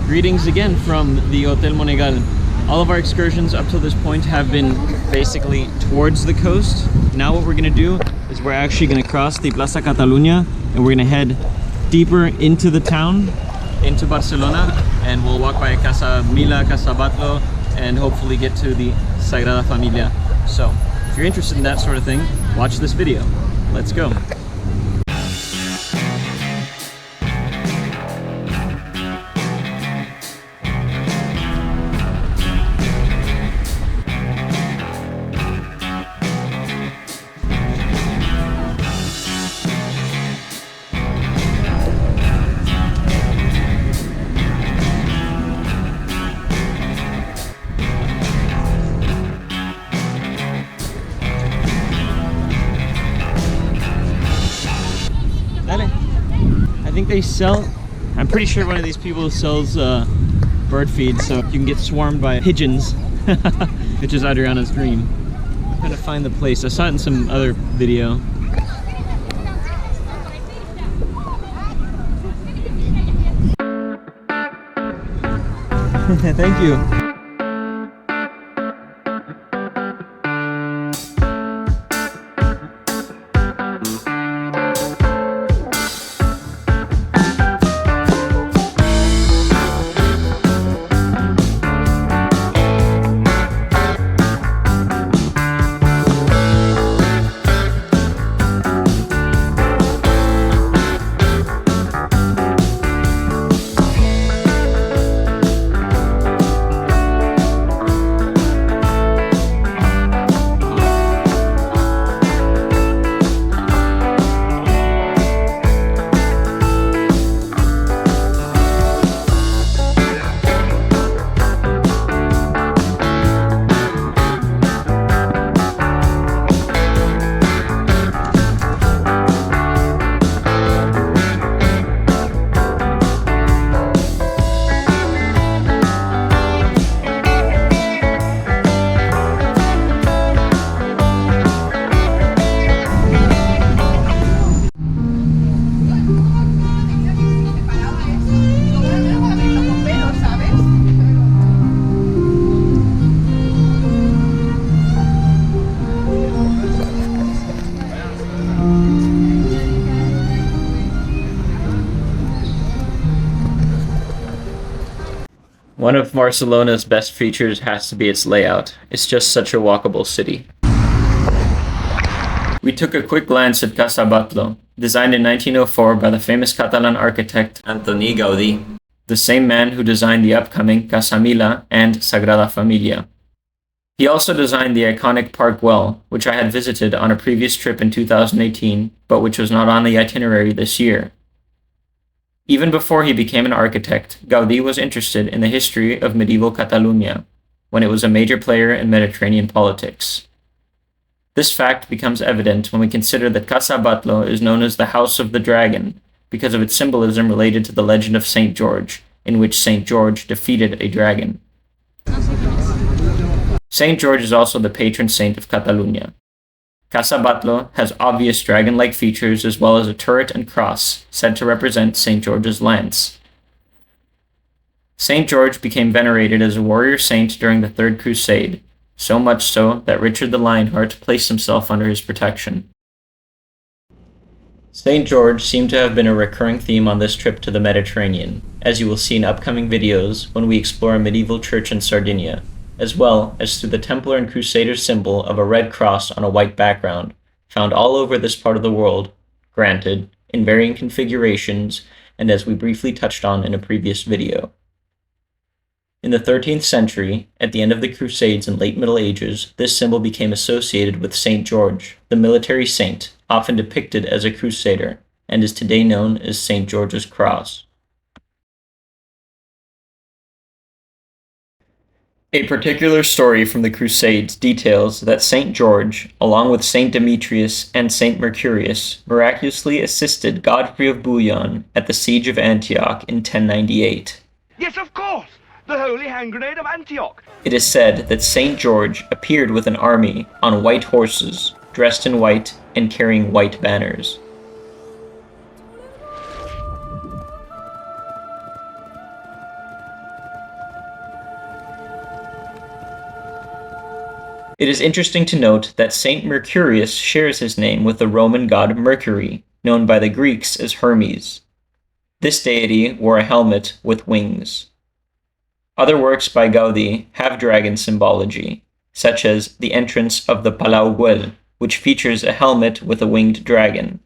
Greetings again from the Hotel Monegal. All of our excursions up till this point have been basically towards the coast. Now what we're gonna do is we're actually gonna cross the Plaza Catalunya and we're gonna head deeper into the town, into Barcelona, and we'll walk by Casa Mila, Casa Batllo, and hopefully get to the Sagrada Familia. So if you're interested in that sort of thing, watch this video. Let's go. They sell, I'm pretty sure one of these people sells bird feed, so you can get swarmed by pigeons, which is Adriana's dream. I'm trying to find the place. I saw it in some other video. Thank you. One of Barcelona's best features has to be its layout. It's just such a walkable city. We took a quick glance at Casa Batllo, designed in 1904 by the famous Catalan architect Antoni Gaudí, the same man who designed the upcoming Casa Mila and Sagrada Familia. He also designed the iconic Park Well, which I had visited on a previous trip in 2018, but which was not on the itinerary this year. Even before he became an architect, Gaudí was interested in the history of medieval Catalonia, when it was a major player in Mediterranean politics. This fact becomes evident when we consider that Casa Batllo is known as the House of the Dragon because of its symbolism related to the legend of St. George, in which St. George defeated a dragon. St. George is also the patron saint of Catalonia. Casa Batllo has obvious dragon-like features as well as a turret and cross, said to represent St. George's lance. St. George became venerated as a warrior saint during the Third Crusade, so much so that Richard the Lionheart placed himself under his protection. St. George seemed to have been a recurring theme on this trip to the Mediterranean, as you will see in upcoming videos when we explore a medieval church in Sardinia, as well as through the Templar and Crusader symbol of a red cross on a white background, found all over this part of the world, granted, in varying configurations, and as we briefly touched on in a previous video. In the 13th century, at the end of the Crusades and late Middle Ages, this symbol became associated with St. George, the military saint, often depicted as a crusader, and is today known as St. George's Cross. A particular story from the Crusades details that St. George, along with St. Demetrius and St. Mercurius, miraculously assisted Godfrey of Bouillon at the siege of Antioch in 1098. Yes, of course! The Holy Hand Grenade of Antioch! It is said that St. George appeared with an army on white horses, dressed in white and carrying white banners. It is interesting to note that Saint Mercurius shares his name with the Roman god Mercury, known by the Greeks as Hermes. This deity wore a helmet with wings. Other works by Gaudí have dragon symbology, such as the entrance of the Palau Güell, which features a helmet with a winged dragon.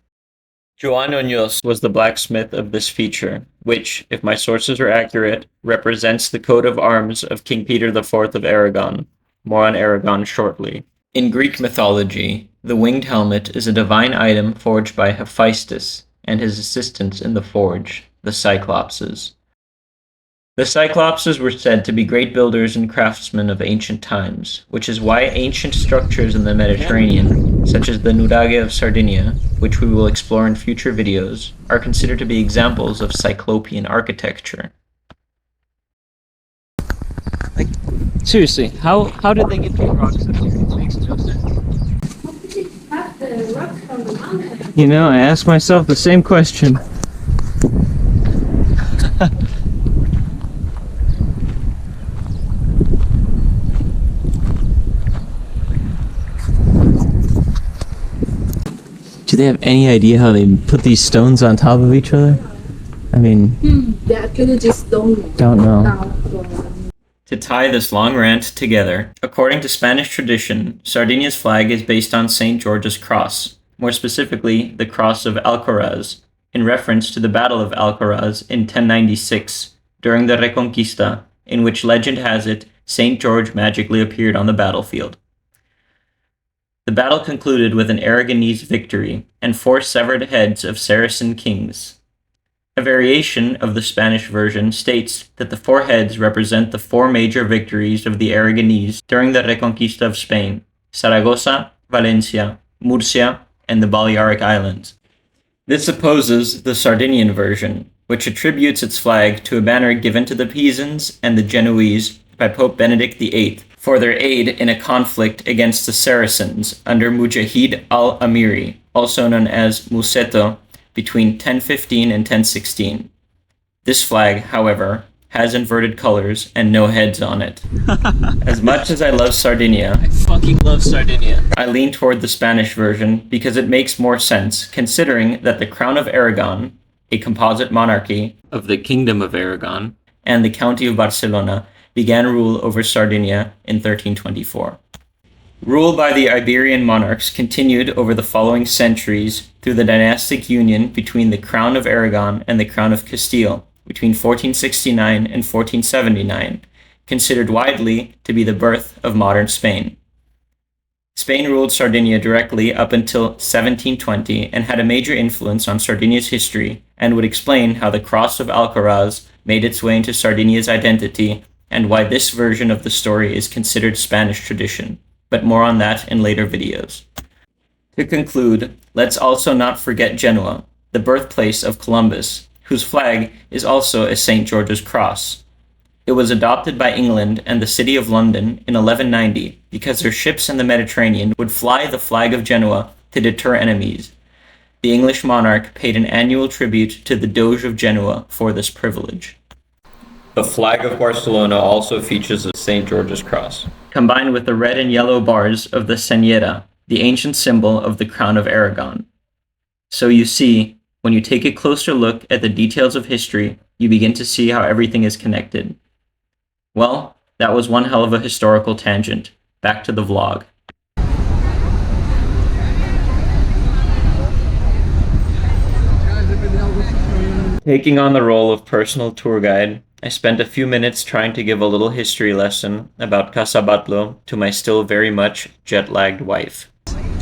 Joan Oñós was the blacksmith of this feature, which, if my sources are accurate, represents the coat of arms of King Peter IV of Aragon. More on Aragon shortly. In Greek mythology, the winged helmet is a divine item forged by Hephaestus and his assistants in the forge, the Cyclopses. The Cyclopses were said to be great builders and craftsmen of ancient times, which is why ancient structures in the Mediterranean, such as the Nuraghe of Sardinia, which we will explore in future videos, are considered to be examples of Cyclopean architecture. Like, seriously, how did they get these rocks up here? It makes no sense. How did they cut the rocks from the mountain? You know, I ask myself the same question. Do they have any idea how they put these stones on top of each other? I mean, They actually just don't know. down. To tie this long rant together, according to Spanish tradition, Sardinia's flag is based on St. George's cross, more specifically the cross of Alcaraz, in reference to the Battle of Alcaraz in 1096, during the Reconquista, in which legend has it St. George magically appeared on the battlefield. The battle concluded with an Aragonese victory and 4 severed heads of Saracen kings. A variation of the Spanish version states that the 4 heads represent the 4 major victories of the Aragonese during the Reconquista of Spain: Saragossa, Valencia, Murcia, and the Balearic Islands. This opposes the Sardinian version, which attributes its flag to a banner given to the Pisans and the Genoese by Pope Benedict VIII for their aid in a conflict against the Saracens under Mujahid al-Amiri, also known as Museto, between 1015 and 1016. This flag, however, has inverted colors and no heads on it. As much as I love Sardinia, I fucking love Sardinia, I lean toward the Spanish version because it makes more sense, considering that the Crown of Aragon, a composite monarchy of the Kingdom of Aragon, and the County of Barcelona began rule over Sardinia in 1324. Rule by the Iberian monarchs continued over the following centuries through the dynastic union between the Crown of Aragon and the Crown of Castile between 1469 and 1479, considered widely to be the birth of modern Spain. Spain ruled Sardinia directly up until 1720 and had a major influence on Sardinia's history and would explain how the Cross of Alcaraz made its way into Sardinia's identity and why this version of the story is considered Spanish tradition, but more on that in later videos. To conclude, let's also not forget Genoa, the birthplace of Columbus, whose flag is also a St. George's cross. It was adopted by England and the City of London in 1190 because their ships in the Mediterranean would fly the flag of Genoa to deter enemies. The English monarch paid an annual tribute to the Doge of Genoa for this privilege. The flag of Barcelona also features a St. George's cross, combined with the red and yellow bars of the Senyera, the ancient symbol of the Crown of Aragon. So you see, when you take a closer look at the details of history, you begin to see how everything is connected. Well, that was one hell of a historical tangent. Back to the vlog. Taking on the role of personal tour guide, I spent a few minutes trying to give a little history lesson about Casa Batllo to my still very much jet-lagged wife.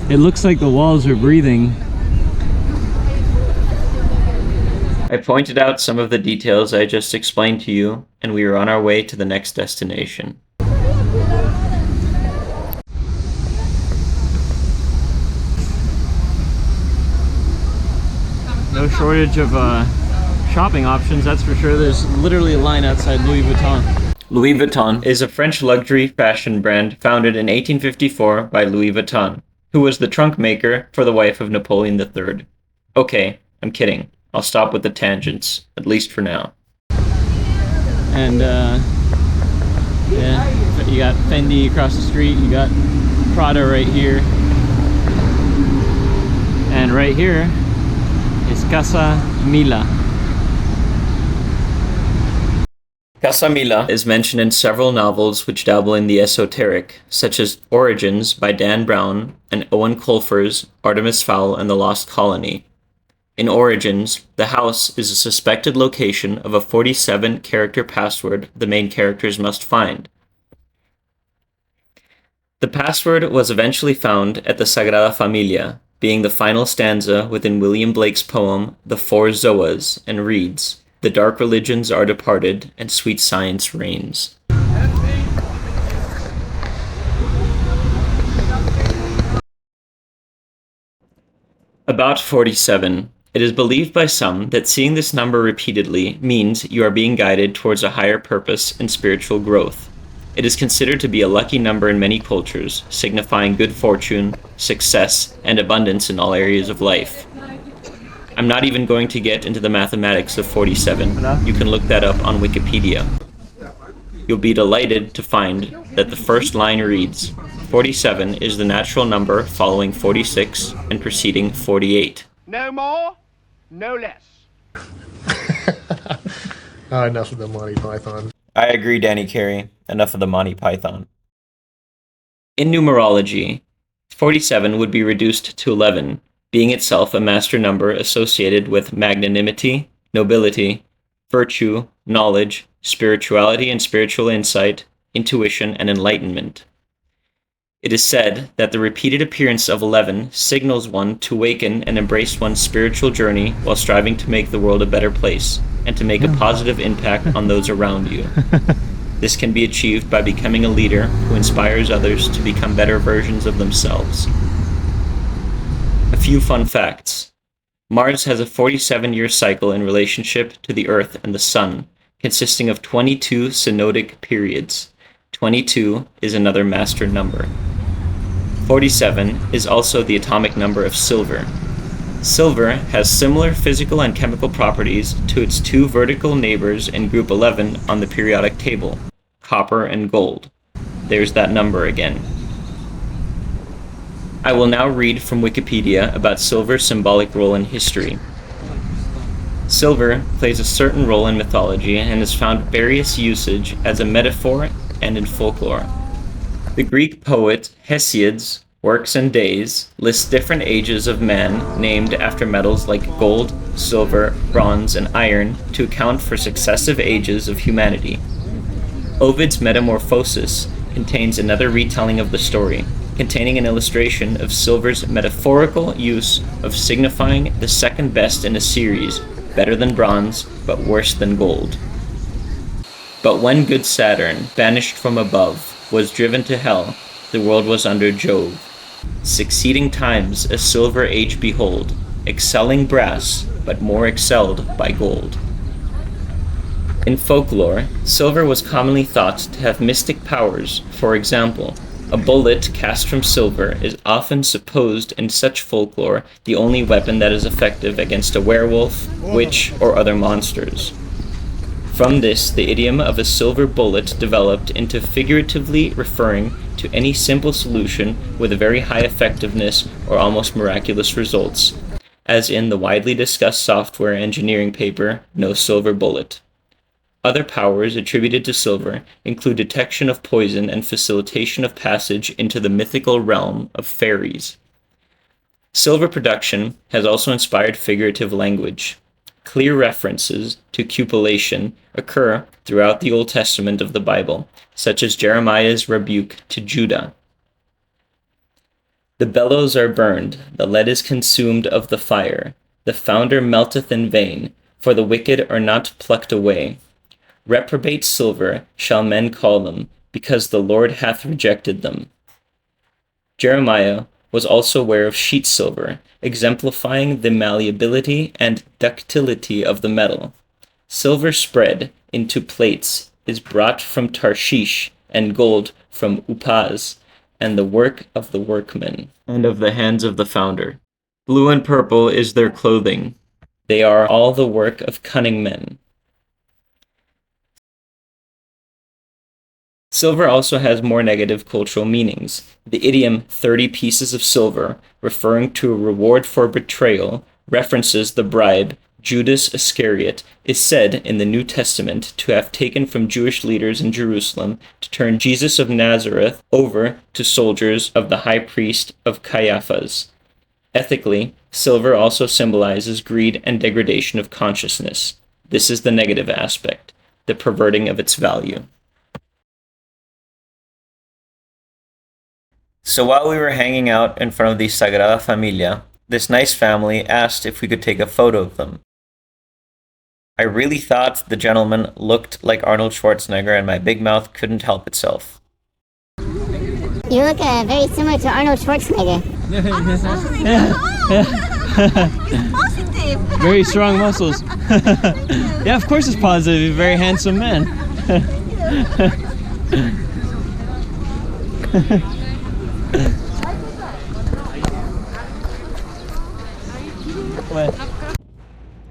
It looks like the walls are breathing. I pointed out some of the details I just explained to you, and we were on our way to the next destination. No shortage of shopping options, that's for sure. There's literally a line outside Louis Vuitton. Louis Vuitton is a French luxury fashion brand founded in 1854 by Louis Vuitton, who was the trunk maker for the wife of Napoleon III. Okay, I'm kidding. I'll stop with the tangents, at least for now. And, yeah, you got Fendi across the street, you got Prada right here. And right here is Casa Mila. Casa Mila is mentioned in several novels which dabble in the esoteric, such as Origins by Dan Brown and Owen Colfer's Artemis Fowl and the Lost Colony. In Origins, the house is a suspected location of a 47-character password the main characters must find. The password was eventually found at the Sagrada Familia, being the final stanza within William Blake's poem The Four Zoas, and reads, "The dark religions are departed, and sweet science reigns." About 47. It is believed by some that seeing this number repeatedly means you are being guided towards a higher purpose and spiritual growth. It is considered to be a lucky number in many cultures, signifying good fortune, success, and abundance in all areas of life. I'm not even going to get into the mathematics of 47. You can look that up on Wikipedia. You'll be delighted to find that the first line reads, 47 is the natural number following 46 and preceding 48. No more, no less. Enough of the Monty Python. I agree, Danny Carey. Enough of the Monty Python. In numerology, 47 would be reduced to 11, being itself a master number associated with magnanimity, nobility, virtue, knowledge, spirituality and spiritual insight, intuition, and enlightenment. It is said that the repeated appearance of 11 signals one to waken and embrace one's spiritual journey while striving to make the world a better place and to make a positive impact on those around you. This can be achieved by becoming a leader who inspires others to become better versions of themselves. A few fun facts. Mars has a 47-year cycle in relationship to the Earth and the Sun, consisting of 22 synodic periods. 22 is another master number. 47 is also the atomic number of silver. Silver has similar physical and chemical properties to its two vertical neighbors in group 11 on the periodic table, copper and gold. There's that number again. I will now read from Wikipedia about silver's symbolic role in history. Silver plays a certain role in mythology and has found various usage as a metaphor and in folklore. The Greek poet Hesiod's Works and Days lists different ages of man named after metals like gold, silver, bronze, and iron to account for successive ages of humanity. Ovid's Metamorphosis contains another retelling of the story, containing an illustration of silver's metaphorical use of signifying the second best in a series, better than bronze, but worse than gold. But when good Saturn, banished from above, was driven to hell, the world was under Jove. Succeeding times a silver age behold, excelling brass, but more excelled by gold. In folklore, silver was commonly thought to have mystic powers. For example, a bullet cast from silver is often supposed in such folklore the only weapon that is effective against a werewolf, witch, or other monsters. From this, the idiom of a silver bullet developed into figuratively referring to any simple solution with a very high effectiveness or almost miraculous results, as in the widely discussed software engineering paper, No Silver Bullet. Other powers attributed to silver include detection of poison and facilitation of passage into the mythical realm of fairies. Silver production has also inspired figurative language. Clear references to cupellation occur throughout the Old Testament of the Bible, such as Jeremiah's rebuke to Judah. The bellows are burned, the lead is consumed of the fire, the founder melteth in vain, for the wicked are not plucked away. Reprobate silver shall men call them, because the Lord hath rejected them. Jeremiah was also aware of sheet silver, exemplifying the malleability and ductility of the metal. Silver spread into plates is brought from Tarshish, and gold from Upaz, and the work of the workman, and of the hands of the founder. Blue and purple is their clothing. They are all the work of cunning men. Silver also has more negative cultural meanings. The idiom 30 pieces of silver, referring to a reward for betrayal, references the bribe Judas Iscariot is said in the New Testament to have taken from Jewish leaders in Jerusalem to turn Jesus of Nazareth over to soldiers of the high priest of Caiaphas. Ethically, silver also symbolizes greed and degradation of consciousness. This is the negative aspect, the perverting of its value. So while we were hanging out in front of the Sagrada Familia, this nice family asked if we could take a photo of them. I really thought the gentleman looked like Arnold Schwarzenegger, and my big mouth couldn't help itself. You look very similar to Arnold Schwarzenegger. Positive. Very strong muscles. Yeah, of course it's positive. You're a very handsome man.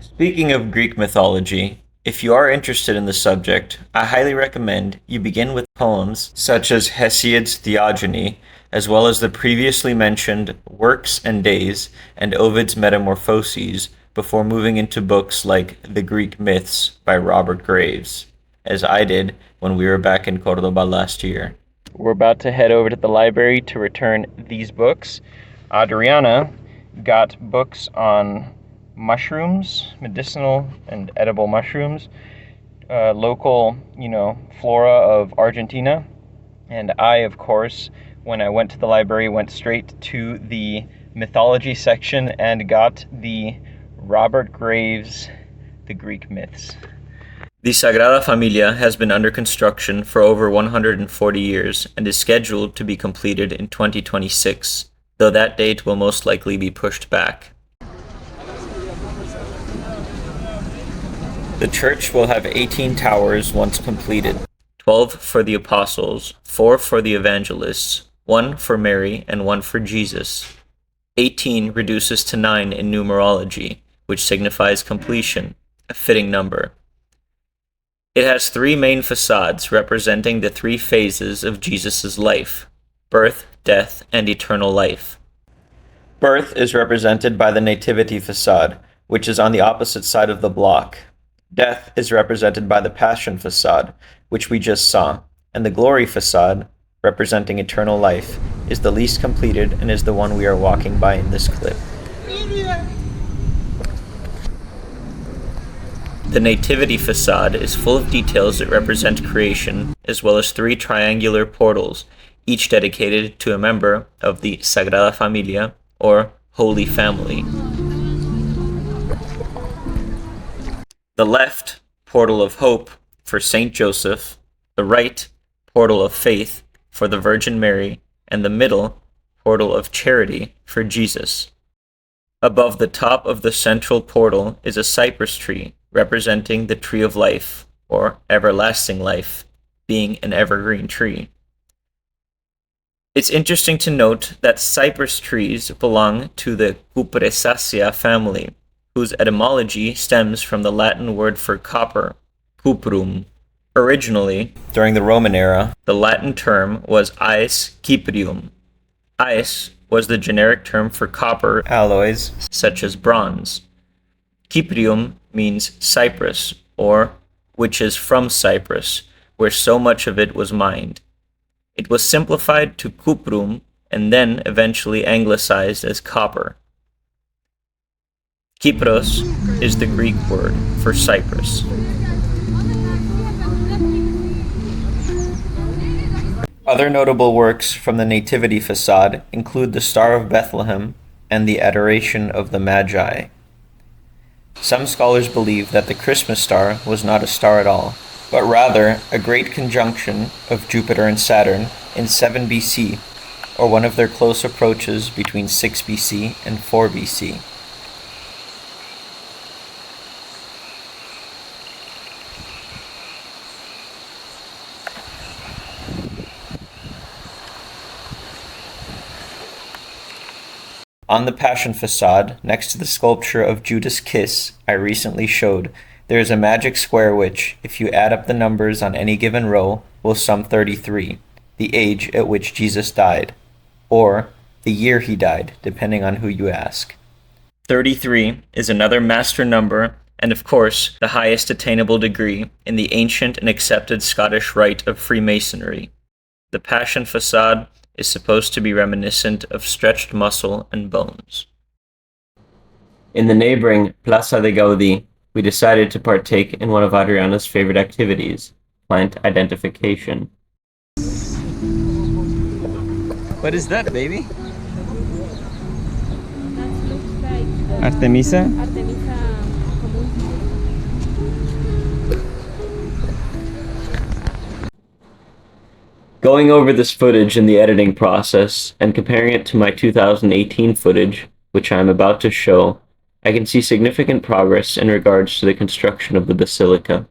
Speaking of Greek mythology, if you are interested in the subject, I highly recommend you begin with poems such as Hesiod's Theogony, as well as the previously mentioned Works and Days and Ovid's Metamorphoses, before moving into books like The Greek Myths by Robert Graves, as I did when we were back in Cordoba last year. We're about to head over to the library to return these books. Adriana got books on mushrooms, medicinal and edible mushrooms, local, flora of Argentina. And I, of course, when I went to the library, went straight to the mythology section and got the Robert Graves, The Greek Myths. The Sagrada Familia has been under construction for over 140 years and is scheduled to be completed in 2026, though that date will most likely be pushed back. The church will have 18 towers once completed, 12 for the apostles, 4 for the evangelists, 1 for Mary, and 1 for Jesus. 18 reduces to 9 in numerology, which signifies completion, a fitting number. It has 3 main facades representing the 3 phases of Jesus' life: birth, death, and eternal life. Birth is represented by the Nativity facade, which is on the opposite side of the block. Death is represented by the Passion facade, which we just saw, and the Glory facade, representing eternal life, is the least completed and is the one we are walking by in this clip. The Nativity facade is full of details that represent creation, as well as 3 triangular portals, each dedicated to a member of the Sagrada Familia, or Holy Family. The left, Portal of Hope, for Saint Joseph, the right, Portal of Faith, for the Virgin Mary, and the middle, Portal of Charity, for Jesus. Above the top of the central portal is a cypress tree, representing the tree of life, or everlasting life, being an evergreen tree. It's interesting to note that cypress trees belong to the Cupressaceae family, whose etymology stems from the Latin word for copper, cuprum. Originally, during the Roman era, the Latin term was aes cyprium. Aes was the generic term for copper alloys such as bronze. Cyprium means Cyprus, or which is from Cyprus, where so much of it was mined. It was simplified to cuprum and then eventually anglicized as copper. Kypros is the Greek word for Cyprus. Other notable works from the Nativity facade include the Star of Bethlehem and the Adoration of the Magi. Some scholars believe that the Christmas star was not a star at all, but rather a great conjunction of Jupiter and Saturn in 7 BC, or one of their close approaches between 6 BC and 4 BC. On the Passion facade, next to the sculpture of Judas' kiss I recently showed, there is a magic square which, if you add up the numbers on any given row, will sum 33, the age at which Jesus died, or the year he died, depending on who you ask. 33 is another master number, and of course, the highest attainable degree in the ancient and accepted Scottish rite of Freemasonry. The Passion facade is supposed to be reminiscent of stretched muscle and bones. In the neighboring Plaça de Gaudí, we decided to partake in one of Adriana's favorite activities, plant identification. What is that, baby? That looks like Artemisa? Artemisa Going over this footage in the editing process and comparing it to my 2018 footage, which I am about to show, I can see significant progress in regards to the construction of the basilica.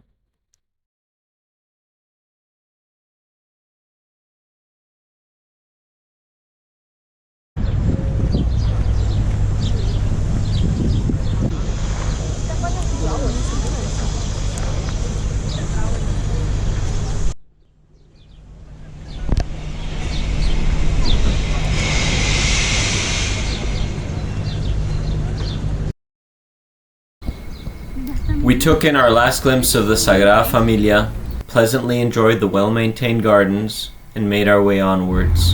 We took in our last glimpse of the Sagrada Familia, pleasantly enjoyed the well-maintained gardens, and made our way onwards.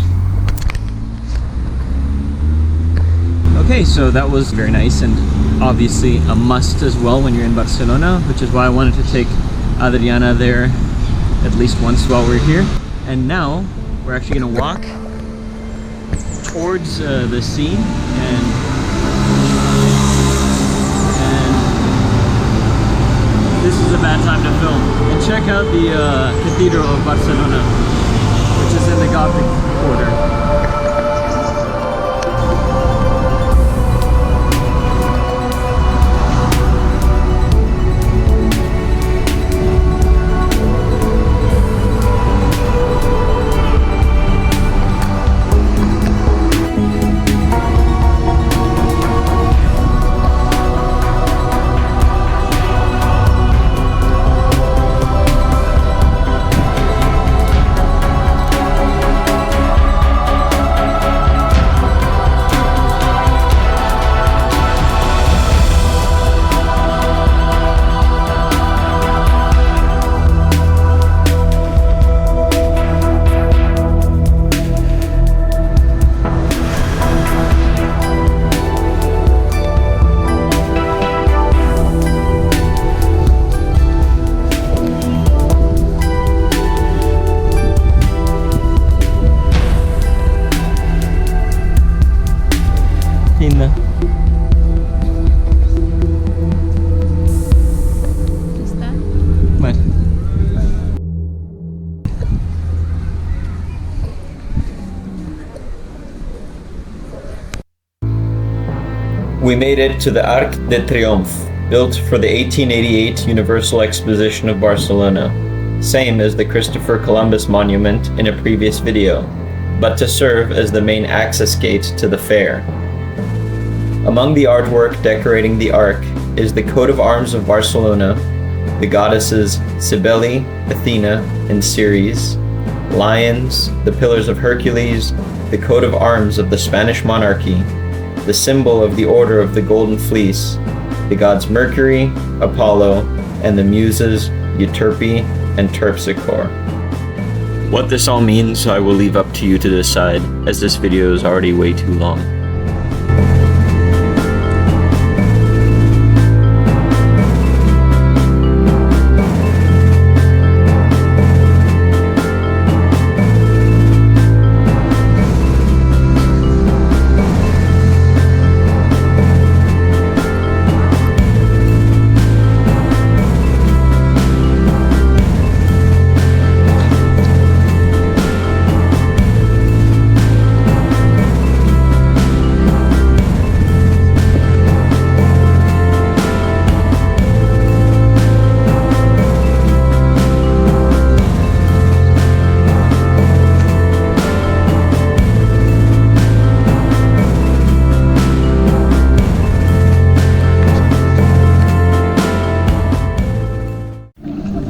Okay, so that was very nice and obviously a must as well when you're in Barcelona, which is why I wanted to take Adriana there at least once while we're here. And now we're actually going to walk towards the sea and this is a bad time to film. And check out the Cathedral of Barcelona, which is in the Gothic quarter. We made it to the Arc de Triomf, built for the 1888 Universal Exposition of Barcelona, same as the Christopher Columbus monument in a previous video, but to serve as the main access gate to the fair. Among the artwork decorating the Arc is the coat of arms of Barcelona, the goddesses Cybele, Athena, and Ceres, lions, the pillars of Hercules, the coat of arms of the Spanish monarchy, the symbol of the Order of the Golden Fleece, the gods Mercury, Apollo, and the muses Euterpe and Terpsichore. What this all means, I will leave up to you to decide, as this video is already way too long.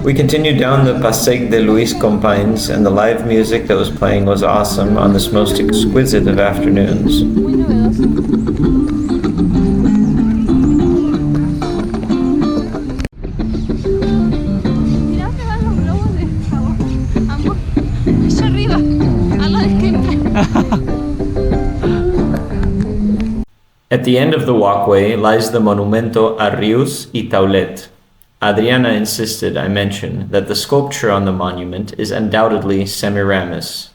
We continued down the Passeig de Luis Companys, and the live music that was playing was awesome on this most exquisite of afternoons. At the end of the walkway lies the Monumento a Rius y Taulet. Adriana insisted I mention that the sculpture on the monument is undoubtedly Semiramis.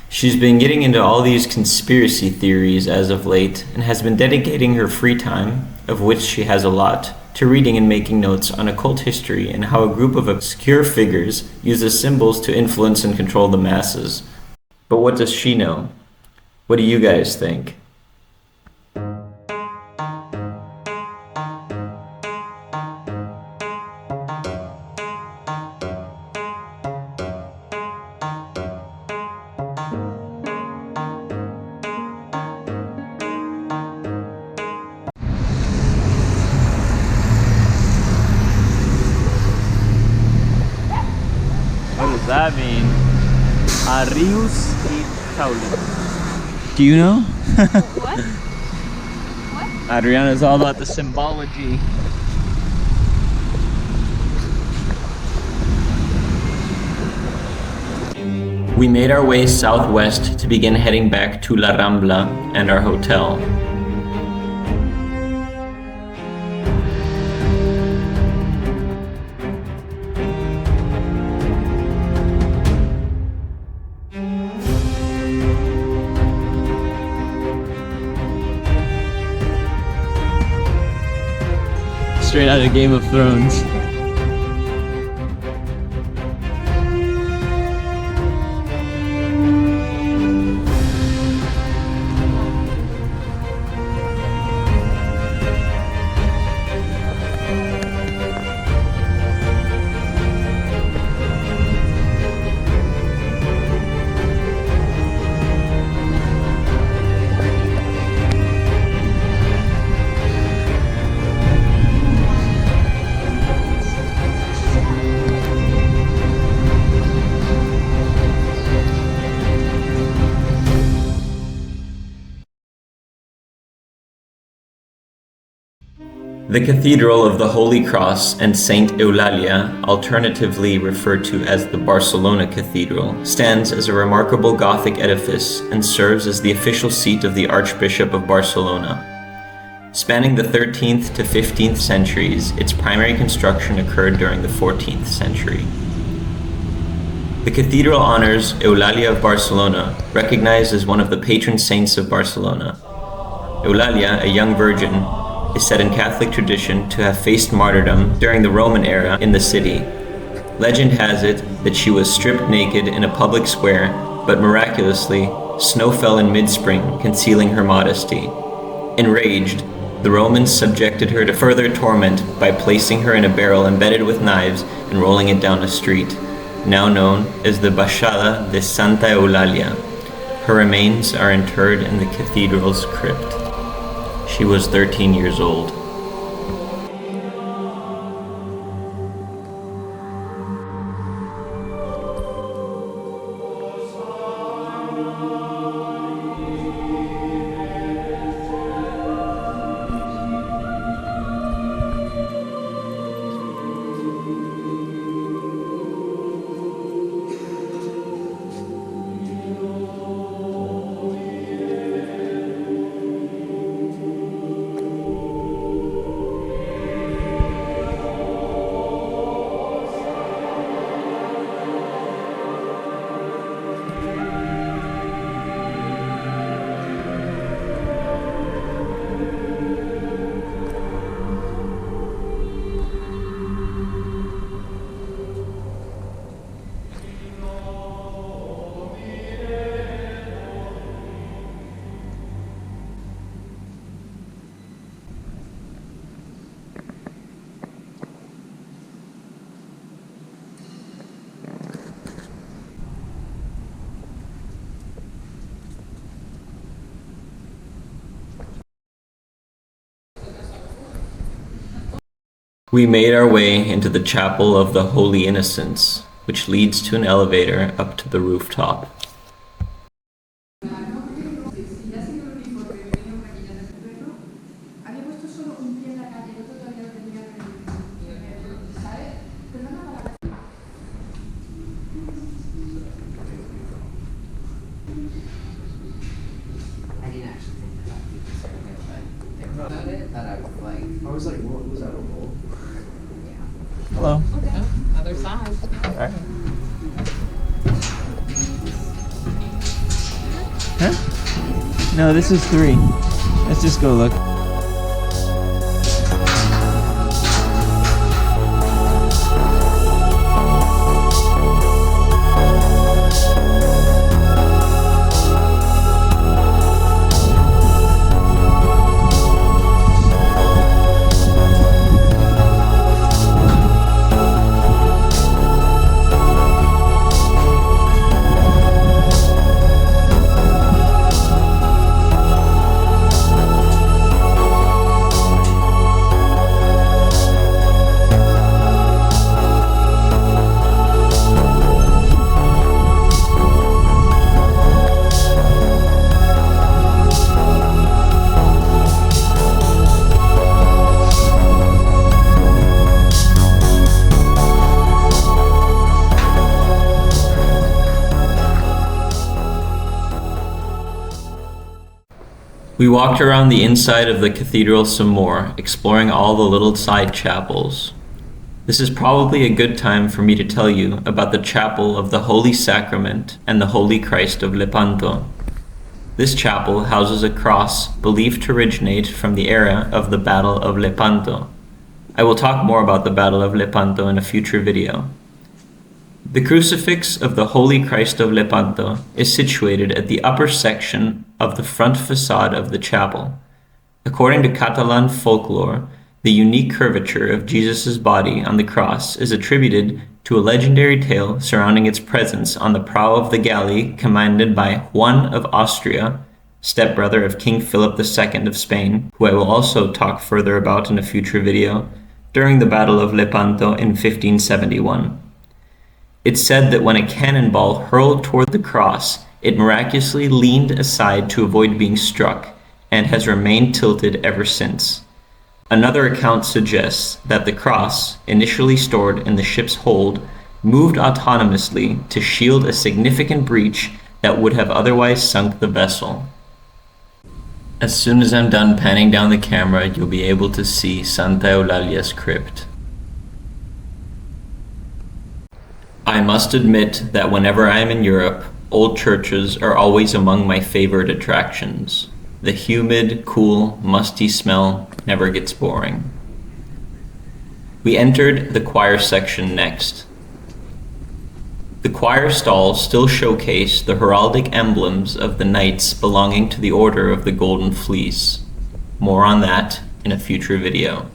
She's been getting into all these conspiracy theories as of late and has been dedicating her free time, of which she has a lot, to reading and making notes on occult history and how a group of obscure figures uses symbols to influence and control the masses. But what does she know? What do you guys think? What does that mean? Arius y Taulet. Do you know? What? What? Adriana's all about the symbology. We made our way southwest to begin heading back to La Rambla and our hotel. Straight out of Game of Thrones. The Cathedral of the Holy Cross and Saint Eulalia, alternatively referred to as the Barcelona Cathedral, stands as a remarkable Gothic edifice and serves as the official seat of the Archbishop of Barcelona. Spanning the 13th to 15th centuries, its primary construction occurred during the 14th century. The cathedral honors Eulalia of Barcelona, recognized as one of the patron saints of Barcelona. Eulalia, a young virgin, is said in Catholic tradition to have faced martyrdom during the Roman era in the city. Legend has it that she was stripped naked in a public square, but miraculously, snow fell in mid-spring, concealing her modesty. Enraged, the Romans subjected her to further torment by placing her in a barrel embedded with knives and rolling it down a street, now known as the Baixada de Santa Eulalia. Her remains are interred in the cathedral's crypt. She was 13 years old. We made our way into the Chapel of the Holy Innocents, which leads to an elevator up to the rooftop. I was like, what was that a roll? Hello. Okay, other side. Alright. Huh? No, this is 3. Let's just go look. We walked around the inside of the cathedral some more, exploring all the little side chapels. This is probably a good time for me to tell you about the Chapel of the Holy Sacrament and the Holy Christ of Lepanto. This chapel houses a cross believed to originate from the era of the Battle of Lepanto. I will talk more about the Battle of Lepanto in a future video. The crucifix of the Holy Christ of Lepanto is situated at the upper section of the front facade of the chapel. According to Catalan folklore, the unique curvature of Jesus' body on the cross is attributed to a legendary tale surrounding its presence on the prow of the galley commanded by Juan of Austria, stepbrother of King Philip II of Spain, who I will also talk further about in a future video, during the Battle of Lepanto in 1571. It's said that when a cannonball hurled toward the cross, it miraculously leaned aside to avoid being struck, and has remained tilted ever since. Another account suggests that the cross, initially stored in the ship's hold, moved autonomously to shield a significant breach that would have otherwise sunk the vessel. As soon as I'm done panning down the camera, you'll be able to see Santa Eulalia's crypt. I must admit that whenever I am in Europe, old churches are always among my favorite attractions. The humid, cool, musty smell never gets boring. We entered the choir section next. The choir stalls still showcase the heraldic emblems of the knights belonging to the Order of the Golden Fleece. More on that in a future video.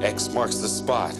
X marks the spot.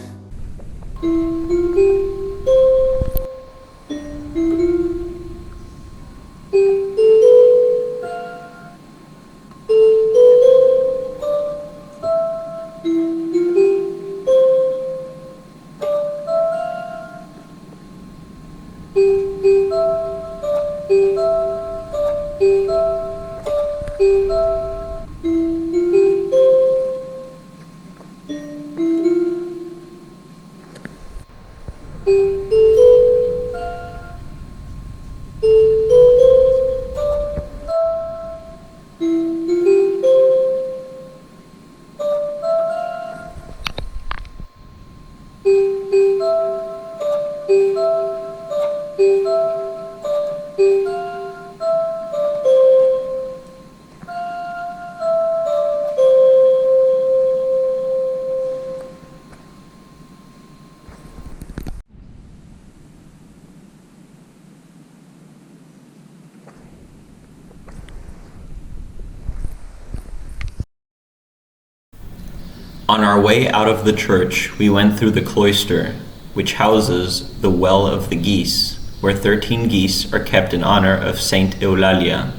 On our way out of the church, we went through the cloister, which houses the Well of the Geese, where 13 geese are kept in honor of Saint Eulalia.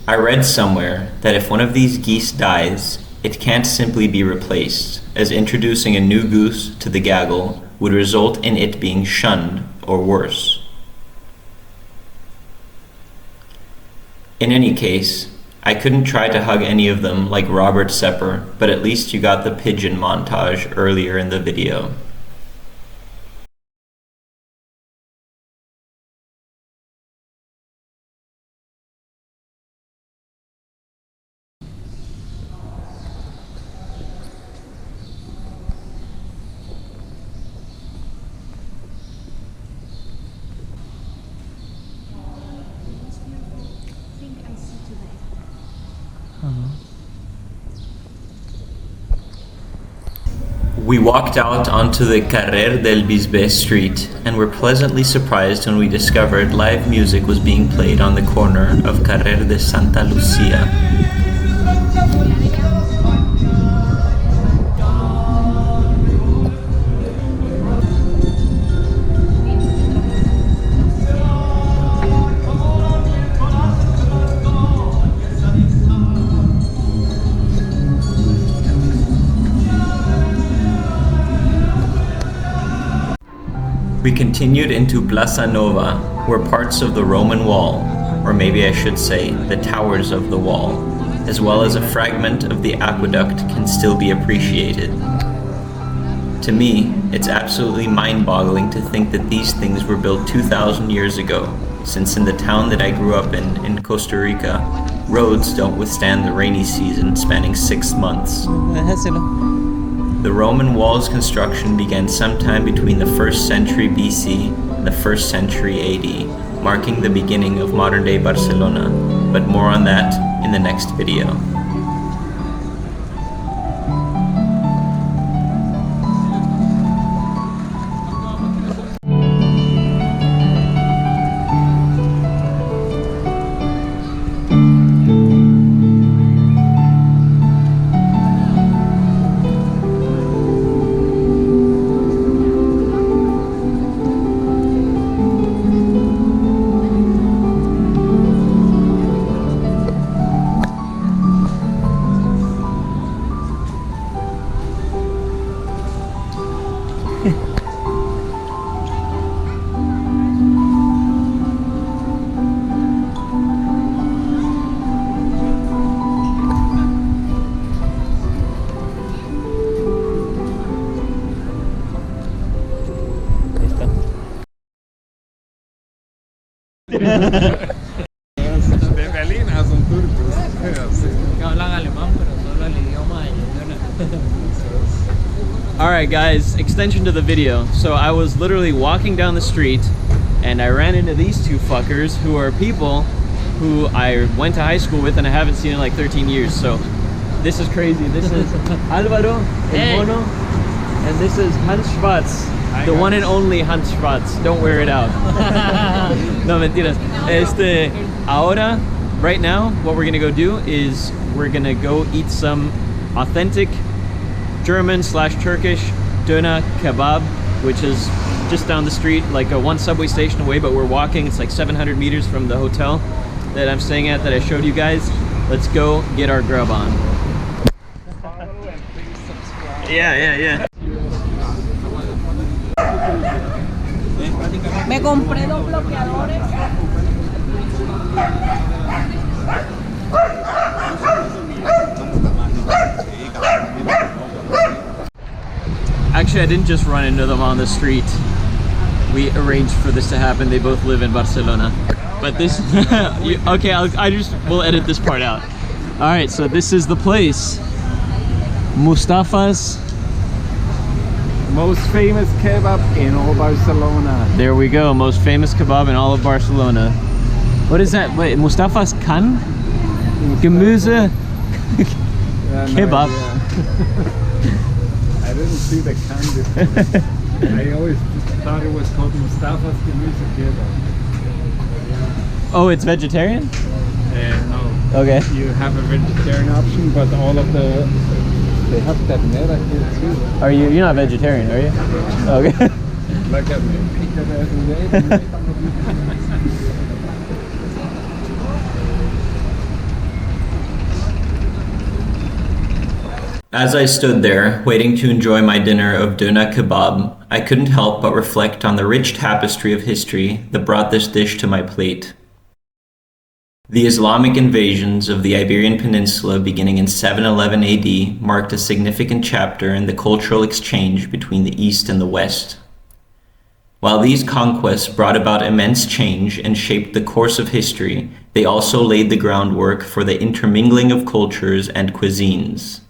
I read somewhere that if one of these geese dies, it can't simply be replaced, as introducing a new goose to the gaggle would result in it being shunned or worse. In any case, I couldn't try to hug any of them like Robert Sepehr, but at least you got the pigeon montage earlier in the video. We walked out onto the Carrer del Bisbe street and were pleasantly surprised when we discovered live music was being played on the corner of Carrer de Santa Lucia. We continued into Plaza Nova, where parts of the Roman wall, or maybe I should say the towers of the wall, as well as a fragment of the aqueduct can still be appreciated. To me, it's absolutely mind-boggling to think that these things were built 2,000 years ago, since in the town that I grew up in Costa Rica, roads don't withstand the rainy season spanning 6 months. The Roman wall's construction began sometime between the 1st century BC and the 1st century AD, marking the beginning of modern-day Barcelona, but more on that in the next video. De Berlín son turcos. Que hablan alemán, pero solo el idioma de Alright guys, extension to the video. So I was literally walking down the street and I ran into these two fuckers who are people who I went to high school with and I haven't seen in like 13 years. So this is crazy. This is Álvaro, El Mono, and this is Hans Schwarz. The one and only Hans Schwarz. Don't wear it out. No, mentiras. Ahora, right now, what we're gonna go do is we're gonna go eat some authentic German/Turkish döner kebab, which is just down the street, like a 1 subway station away, but we're walking. It's like 700 meters from the hotel that I'm staying at that I showed you guys. Let's go get our grub on. Yeah. Me compré 2 bloqueadores. Actually, I didn't just run into them on the street. We arranged for this to happen. They both live in Barcelona. But this, okay, we'll edit this part out. All right, so this is the place. Mustafa's Most famous kebab in all Barcelona. There we go, most famous kebab in all of Barcelona. What is that? Wait, Mustafa's Kan? Gemüse kebab. I didn't see the can before. I always thought it was called Mustafa's Gemüse kebab. Oh, it's vegetarian? No. Okay. You have a vegetarian option, but all of the They have ternera here too. Are you? You're not vegetarian, are you? Okay. Look at me. As I stood there, waiting to enjoy my dinner of doona kebab, I couldn't help but reflect on the rich tapestry of history that brought this dish to my plate. The Islamic invasions of the Iberian Peninsula beginning in 711 AD marked a significant chapter in the cultural exchange between the East and the West. While these conquests brought about immense change and shaped the course of history, they also laid the groundwork for the intermingling of cultures and cuisines.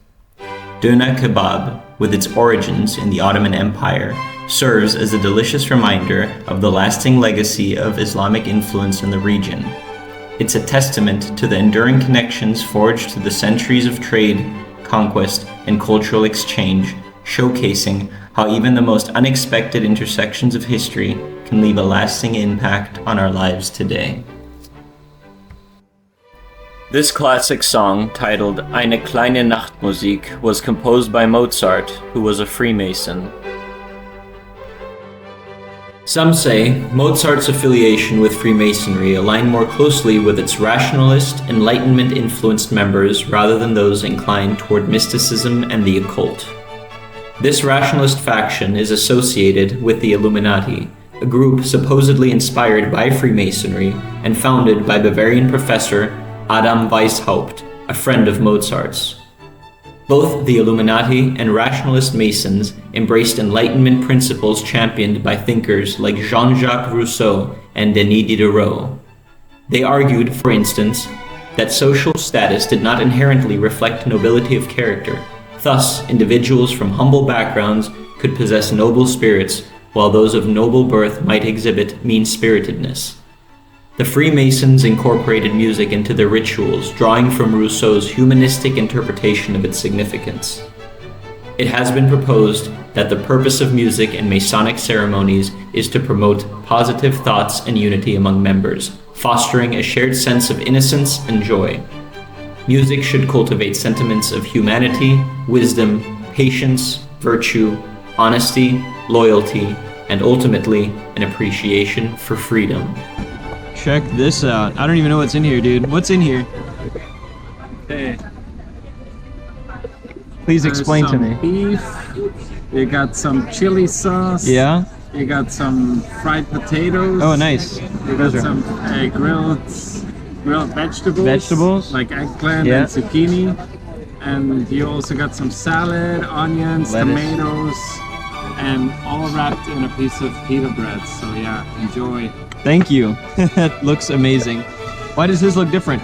Doona kebab, with its origins in the Ottoman Empire, serves as a delicious reminder of the lasting legacy of Islamic influence in the region. It's a testament to the enduring connections forged through the centuries of trade, conquest, and cultural exchange, showcasing how even the most unexpected intersections of history can leave a lasting impact on our lives today. This classic song, titled Eine kleine Nachtmusik, was composed by Mozart, who was a Freemason. Some say Mozart's affiliation with Freemasonry aligned more closely with its rationalist, Enlightenment-influenced members rather than those inclined toward mysticism and the occult. This rationalist faction is associated with the Illuminati, a group supposedly inspired by Freemasonry and founded by Bavarian professor Adam Weishaupt, a friend of Mozart's. Both the Illuminati and rationalist Masons embraced Enlightenment principles championed by thinkers like Jean-Jacques Rousseau and Denis Diderot. They argued, for instance, that social status did not inherently reflect nobility of character. Thus, individuals from humble backgrounds could possess noble spirits, while those of noble birth might exhibit mean-spiritedness. The Freemasons incorporated music into their rituals, drawing from Rousseau's humanistic interpretation of its significance. It has been proposed that the purpose of music and Masonic ceremonies is to promote positive thoughts and unity among members, fostering a shared sense of innocence and joy. Music should cultivate sentiments of humanity, wisdom, patience, virtue, honesty, loyalty, and ultimately an appreciation for freedom. Check this out. I don't even know what's in here, dude. What's in here? Okay. Please explain to me. Beef. You got some chili sauce. Yeah? You got some fried potatoes. Oh, nice. You got some grilled vegetables. Vegetables? Like eggplant Yeah. and zucchini. And you also got some salad, onions, Lettuce. tomatoes, and all wrapped in a piece of pita bread. So yeah, enjoy. Thank you. That looks amazing. Why does this look different?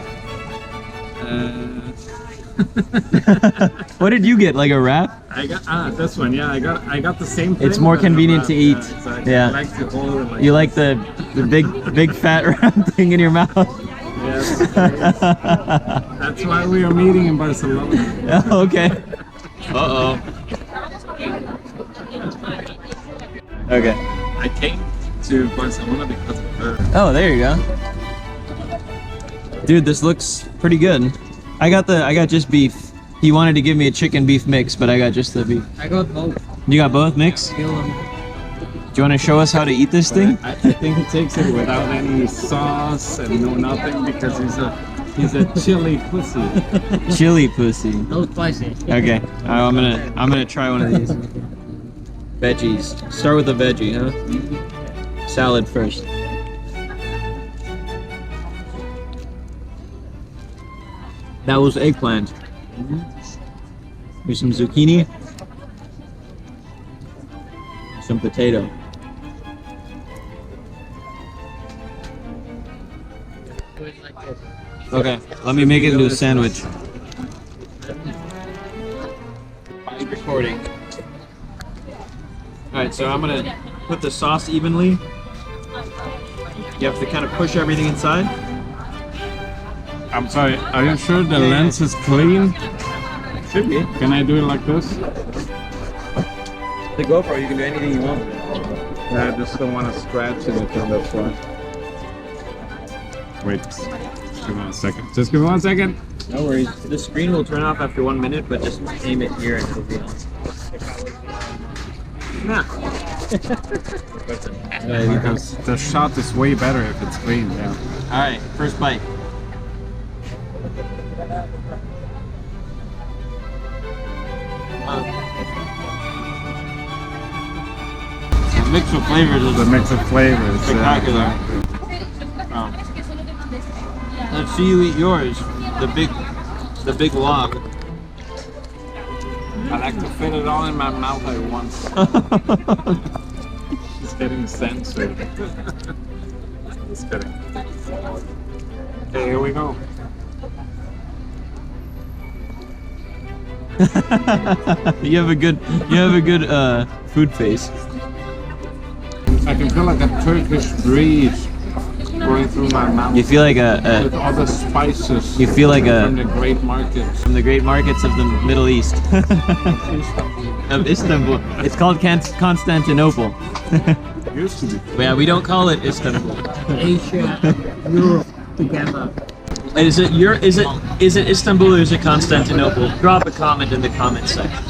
What did you get? Like a wrap? I got this one. Yeah, I got the same thing. It's more but a convenient wrap. to eat. Yeah, exactly. Yeah. I like to hold it like You like the big fat round thing in your mouth? Yes. That's why we are meeting in Barcelona. Oh, okay. Uh-oh. Okay. I came to Barcelona because of her. Oh, there you go. Dude, this looks pretty good. I got just beef. He wanted to give me a chicken beef mix, but I got just the beef. I got both. You got both mix? Do you want to show us how to eat this thing? I think he takes it without any sauce and no nothing because he's a chili pussy. Chili pussy. No spicy. Okay. I'm gonna try one of these. Veggies. Start with the veggie, huh? Salad first. That was eggplant. Here's some zucchini. Some potato. Okay, let me make it into a sandwich. Recording. Alright, so I'm gonna put the sauce evenly. You have to kind of push everything inside. I'm sorry, are you sure the lens is clean? Should be. Can I do it like this? The GoPro, you can do anything you want. Yeah, I just don't want to scratch it on the front. Wait. Just give me 1 second. Just give me 1 second. No worries. The screen will turn off after 1 minute, but just aim it here and it'll be on. Yeah. Because the shot is way better if it's green. Yeah. All right, first bite. The mix of flavors is The mix of flavors. spectacular. Yeah. Let's see you eat yours. The big log. I like to fit it all in my mouth at once. It's getting censored. Just kidding. Okay, here we go. You have a good food face. I can feel like a Turkish breeze going through my mouth. You feel like with all the spices. You feel like from the great markets. from the great markets of the Middle East. Of Istanbul. It's called Constantinople. Used to be. Yeah, we don't call it Istanbul. Asia, Europe together. Is it Istanbul or is it Constantinople? Drop a comment in the comment section.